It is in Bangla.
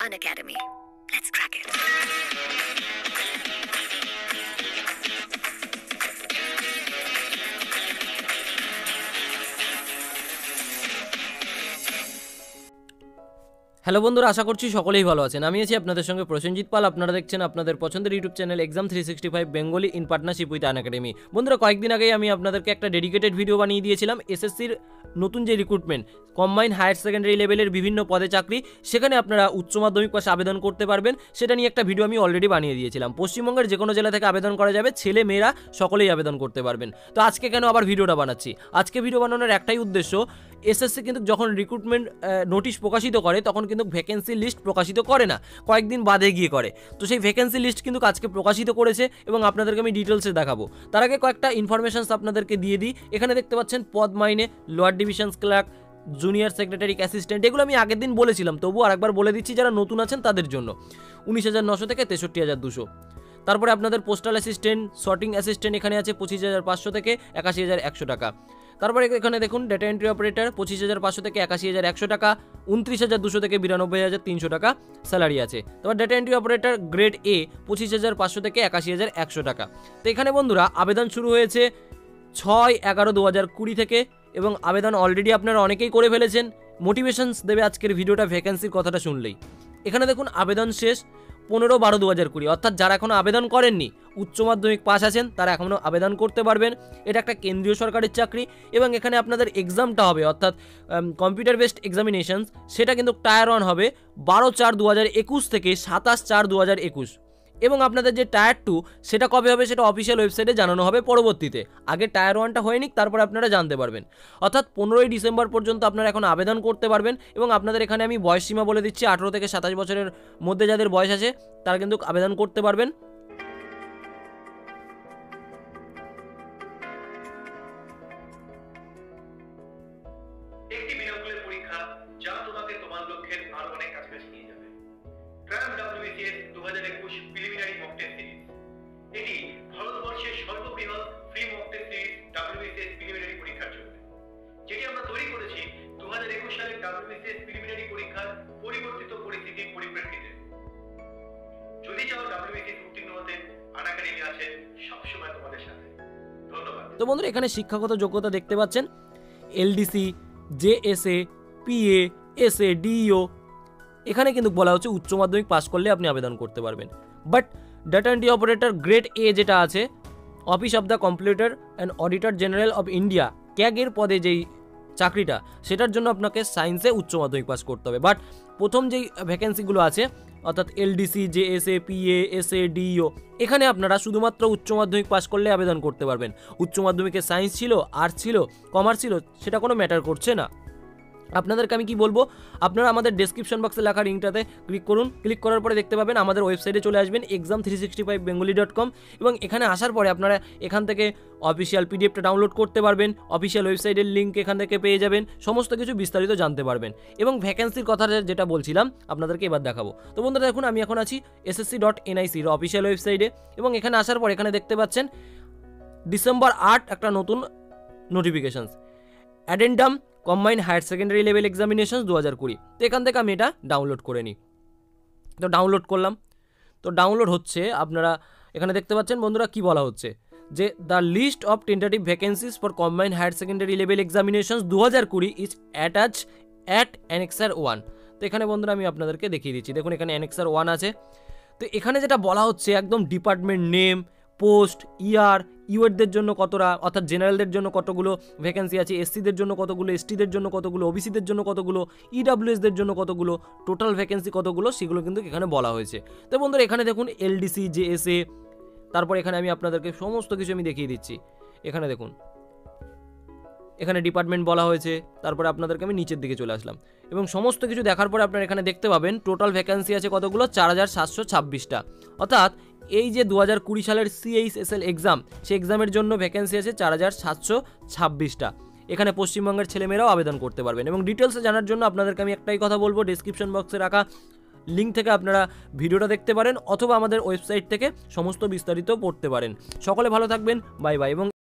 Unacademy. Let's crack it. Hello বন্ধুরা, আশা করছি সকলেই ভালো আছেন। আমি আছি আপনাদের সঙ্গে প্রসেনজিৎ পাল। আপনারা দেখছেন আপনাদের পছন্দের YouTube channel exam 365 Bengali in partnership with Unacademy. বন্ধুরা, কয়েকদিন আগেই আমি আপনাদেরকে একটা ডেডিকেটেড ভিডিও বানিয়ে দিয়েছিলাম এসএসসির নতুন যে রিক্রুটমেন্ট কম্বাইন্ড হায়ার সেকেন্ডারি লেভেলের বিভিন্ন পদে চাকরি, সেখানে আপনারা উচ্চ মাধ্যমিক পাশে আবেদন করতে পারবেন। সেটা নিয়ে একটা ভিডিও আমি অলরেডি বানিয়ে দিয়েছিলাম। পশ্চিমবঙ্গের যে কোনো জেলা থেকে আবেদন করা যাবে, ছেলে মেয়েরা সকলেই আবেদন করতে পারবেন। তো আজকে কেন আবার ভিডিওটা বানাচ্ছি? আজকে ভিডিও বানানোর একটাই উদ্দেশ্য, এসএসসি কিন্তু যখন রিক্রুটমেন্ট নোটিশ প্রকাশিত করে তখন কিন্তু ভ্যাকেন্সি লিস্ট প্রকাশিত করে না, কয়েকদিন বাদে গিয়ে করে। তো সেই ভ্যাকেন্সি লিস্ট কিন্তু আজকে প্রকাশিত করেছে এবং আপনাদেরকে আমি ডিটেলসে দেখাবো। তার আগে কয়েকটা ইনফরমেশনস আপনাদেরকে দিয়ে দিই। এখানে দেখতে পাচ্ছেন পদ মাইনে lower division clerk, junior secretary assistant, এগুলো আমি আগের দিন বলেছিলাম, তবুও আরেকবার বলে দিচ্ছি যারা নতুন আছেন তাদের জন্য। 19,900 থেকে 63,200। তারপরে আপনাদের পোস্টাল অ্যাসিস্ট্যান্ট, সর্টিং অ্যাসিস্ট্যান্ট এখানে আছে 25,500 থেকে 81,100 টাকা। তারপরে এখানে দেখুন ডেটা এন্ট্রি অপারেটর 25,500 থেকে 81,100 টাকা, 29,200 থেকে 92,300 টাকা স্যালারি আছে। তারপর ডেটা এন্ট্রি অপারেটর গ্রেড এ 25,500 থেকে 81,100 টাকা। তো এখানে বন্ধুরা আবেদন শুরু হয়েছে 6/11/2020 থেকে এবং আবেদন অলরেডি আপনারা অনেকেই করে ফেলেছেন। মোটিভেশনস দেবে আজকের ভিডিওটা ভ্যাকেন্সির কথাটা শুনলেই। এখানে দেখুন আবেদন শেষ 15/12/2020, অর্থাৎ যারা এখনও আবেদন করেননি, উচ্চ মাধ্যমিক পাস আছেন, তারা এখনও আবেদন করতে পারবেন। এটা একটা কেন্দ্রীয় সরকারের চাকরি এবং এখানে আপনাদের এক্সামটা হবে, অর্থাৎ কম্পিউটার বেসড এক্সামিনেশনস, সেটা কিন্তু টায়ার 1 হবে 12/4/2021 থেকে 27/4/2021 এবং আপনাদের যে টায়ার 2 সেটা কবে হবে সেটা অফিসিয়াল ওয়েবসাইটে জানানো হবে পরবর্তীতে। আগে টায়ার 1টা হয়নি, তারপরে আপনারা জানতে পারবেন। অর্থাৎ 15ই ডিসেম্বর পর্যন্ত আপনারা এখন আবেদন করতে পারবেন এবং আপনাদের এখানে আমি বয়স সীমা বলে দিচ্ছি, 18 থেকে 27 বছরের মধ্যে যাদের বয়স আছে তারা কিন্তু আবেদন করতে পারবেন। একটি বিনামূল্যের পরীক্ষা যা তোমাকে তোমার লক্ষ্যের আরো অনেক কাছাকাছি নিয়ে যাবে। Trial WBCS 2021 preliminary mock test series. এটি ভারতবর্ষের সর্ববৃহৎ free mock test series WBCS preliminary পরীক্ষার জন্য, যেটি আমরা তৈরি করেছি 2021 সালের WBCS প্রিলিমিনারি পরীক্ষার পরিবর্তিত পরিস্থিতির পরিপ্রেক্ষিতে। যদি চাও WBCS উত্তীর্ণ হতে, আনএকাডেমি আছে সবসময় তোমাদের সাথে। ধন্যবাদ। তো বন্ধুরা, এখানে শিক্ষাগত যোগ্যতা দেখতে পাচ্ছেন LDC, JSA, PA, SA, DEO. এখানে কিন্তু বলা হচ্ছে উচ্চ মাধ্যমিক পাস করলে আপনি আবেদন করতে পারবেন। But data entry operator grade A যেটা আছে, office of the computer and auditor general of India ক্যাগের পদে যেই চাকরিটা, সেটার জন্য আপনাকে সায়েন্সে উচ্চ মাধ্যমিক পাস করতে হবে। বাট প্রথম যেই ভ্যাকেন্সিগুলো আছে, অর্থাৎ LDC, JSA, PA, SA, DEO, এখানে আপনারা শুধুমাত্র উচ্চ মাধ্যমিক পাস করলে আবেদন করতে পারবেন। উচ্চ মাধ্যমিকে সায়েন্স ছিল, আর্টস ছিল, কমার্স ছিল, সেটা কোনো ম্যাটার করছে না। আপনাদেরকে আমি কি বলবো, আপনারা আমাদের ডেসক্রিপশন বক্সে লেখা লিঙ্কটাতে ক্লিক করুন। ক্লিক করার পরে দেখতে পাবেন আমাদের ওয়েবসাইটে চলে আসবেন exam365bengali.com এবং এখানে আসার পরে আপনারা এখান থেকে অফিসিয়াল পিডিএফটা ডাউনলোড করতে পারবেন। অফিসিয়াল ওয়েবসাইটের লিঙ্ক এখান থেকে পেয়ে যাবেন, সমস্ত কিছু বিস্তারিত জানতে পারবেন। এবং ভ্যাকেন্সির কথা যেটা বলছিলাম আপনাদেরকে এবার দেখাবো। তো বন্ধুরা দেখুন, আমি এখন আছি ssc.nic এর অফিসিয়াল ওয়েবসাইটে এবং এখানে আসার পর এখানে দেখতে পাচ্ছেন ডিসেম্বর 8 একটা নতুন notifications, addendum combined higher secondary level examinations 2020। তো এখান থেকে আমি এটা ডাউনলোড করে নিই। তো ডাউনলোড করলাম, তো ডাউনলোড হচ্ছে। আপনারা এখানে দেখতে পাচ্ছেন বন্ধুরা কি বলা হচ্ছে, যে the list of tentative vacancies for combined higher secondary level examinations 2020 is attach at annexure 1। তো এখানে বন্ধুরা আমি আপনাদেরকে দেখিয়ে দিচ্ছি, দেখুন এখানে অ্যানেক্সার 1 আছে। তো এখানে যেটা বলা হচ্ছে একদম ডিপার্টমেন্ট নেম, পোস্ট, ইয়ার, ইউএডদের জন্য কতটা, অর্থাৎ জেনারেলদের জন্য কতগুলো ভ্যাকেন্সি আছে, এসসিদের জন্য কতগুলো, এসটিদের জন্য কতগুলো, ওবিসিদের জন্য কতগুলো, ইডাব্লিউএসদের জন্য কতগুলো, টোটাল ভ্যাকেন্সি কতগুলো, সেগুলো কিন্তু এখানে বলা হয়েছে। তো বন্ধুরা এখানে দেখুন এলডিসি, জেএসএ, তারপর এখানে আমি আপনাদেরকে সমস্ত কিছু আমি দেখিয়ে দিচ্ছি। এখানে দেখুন এখানে ডিপার্টমেন্ট বলা হয়েছে, তারপরে আপনাদেরকে আমি নিচের দিকে চলে আসলাম এবং সমস্ত কিছু দেখার পরে আপনারা এখানে দেখতে পাবেন টোটাল ভ্যাকেন্সি আছে কতগুলো, 4,726টা। অর্থাৎ এই যে 2020 সালের CHSL এক্সাম, সেই এক্সামের জন্য ভ্যাকেন্সি আছে 4,726টা। এখানে পশ্চিমবঙ্গের ছেলেমেয়েরাও আবেদন করতে পারবেন। এবং ডিটেলসে জানার জন্য আপনাদেরকে আমি একটাই কথা বলবো, ডেসক্রিপশন বক্সে রাখা লিঙ্ক থেকে আপনারা ভিডিওটা দেখতে পারেন অথবা আমাদের ওয়েবসাইট থেকে সমস্ত বিস্তারিত পড়তে পারেন। সকলে ভালো থাকবেন, বাই বাই। এবং